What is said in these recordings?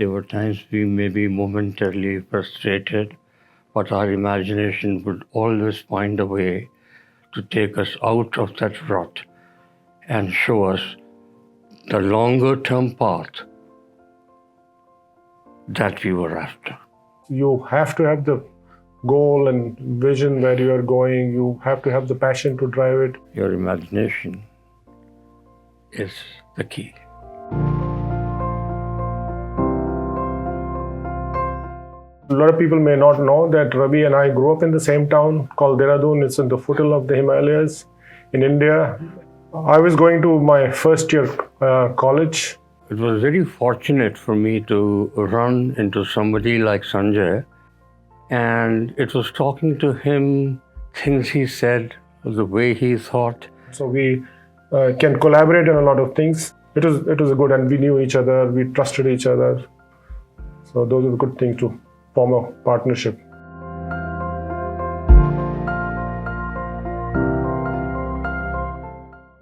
There were times we may be momentarily frustrated, but our imagination would always find a way to take us out of that rut and show us the longer term path that we were after. You have to have the goal and vision where you are going. You have to have the passion to drive it. Your imagination is the key. A lot of people may not know that Ravi and I grew up in the same town called Dehradun. It's in the foothills of the Himalayas in India. I was going to my first year college. It was very fortunate for me to run into somebody like Sanjay, and it was talking to him, things he said, the way he thought. So we can collaborate on a lot of things. It was good, and we knew each other, we trusted each other. So those are the good things to form a partnership.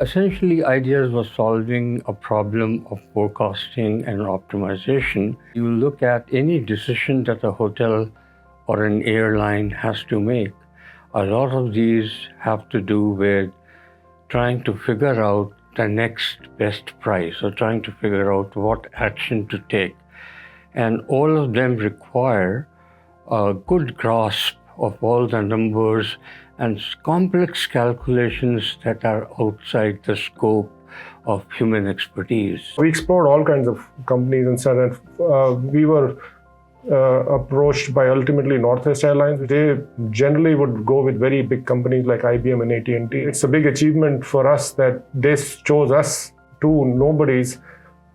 Essentially, IDeaS was solving a problem of forecasting and optimization. You look at any decision that a hotel or an airline has to make. A lot of these have to do with trying to figure out the next best price or trying to figure out what action to take. And all of them require a good grasp of all the numbers and complex calculations that are outside the scope of human expertise. We explored all kinds of companies and so on. We were approached by ultimately Northwest Airlines. They generally would go with very big companies like IBM and AT&T. It's a big achievement for us that they chose us, two nobodies,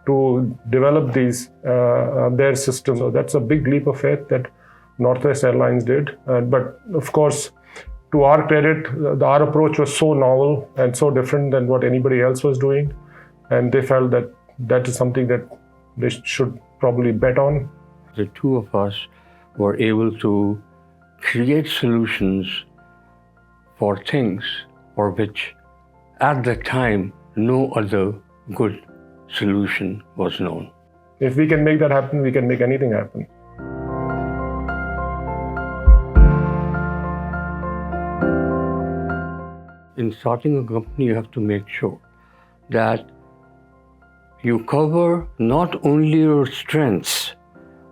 to develop these their system. So that's a big leap of faith that Northwest Airlines did. But of course, to our credit, our approach was so novel and so different than what anybody else was doing. And they felt that that is something that they should probably bet on. The two of us were able to create solutions for things for which, at the time, no other good solution was known. If we can make that happen, we can make anything happen. In starting a company, you have to make sure that you cover not only your strengths,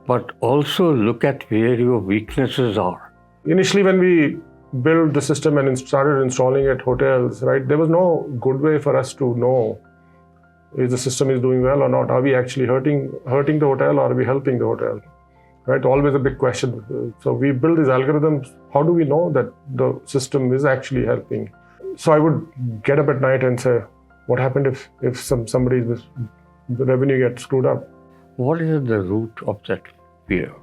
but also look at where your weaknesses are. Initially, when we built the system and started installing at hotels, right, there was no good way for us to know if the system is doing well or not. Are we actually hurting the hotel, or are we helping the hotel? Right, always a big question. So we build these algorithms. How do we know that the system is actually helping? So I would get up at night and say, what happened if somebody's revenue gets screwed up? What is the root of that fear?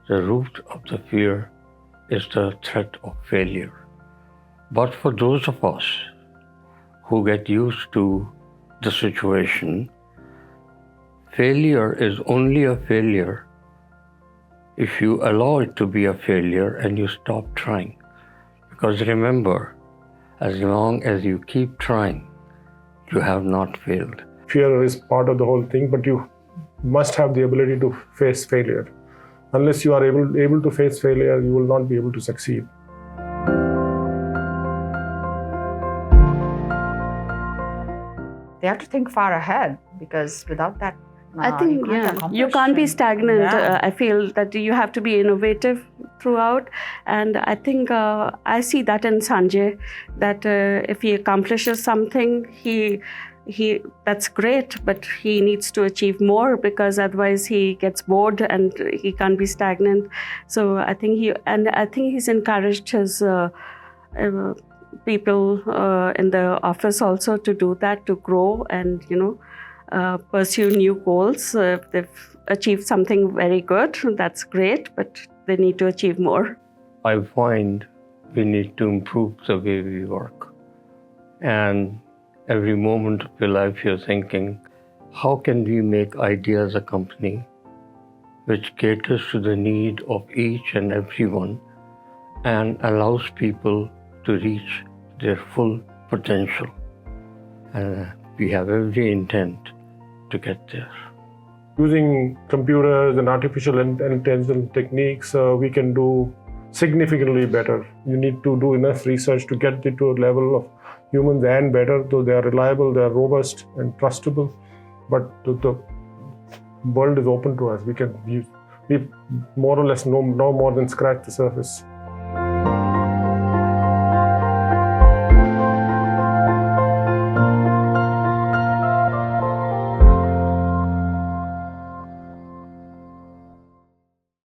The root of the fear is the threat of failure. But for those of us who get used to the situation, failure is only a failure if you allow it to be a failure and you stop trying. Because remember, as long as you keep trying, you have not failed. Fear is part of the whole thing, but you must have the ability to face failure. Unless you are able to face failure, you will not be able to succeed. They have to think far ahead, because without that, I think you can't be stagnant. Yeah. I feel that you have to be innovative throughout, and I think I see that in Sanjay, that if he accomplishes something, he that's great, but he needs to achieve more, because otherwise he gets bored and he can't be stagnant. So I think he's encouraged his people in the office also to do that, to grow and pursue new goals. If they've achieved something very good, that's great, but they need to achieve more. I find we need to improve the way we work. And every moment of your life you're thinking, how can we make IDeaS a company which caters to the need of each and everyone and allows people to reach their full potential. And we have every intent to get there. Using computers and artificial intelligence techniques, we can do significantly better. You need to do enough research to get it to a level of humans and better, though they are reliable, they are robust and trustable. But the world is open to us. We more or less know more than scratch the surface.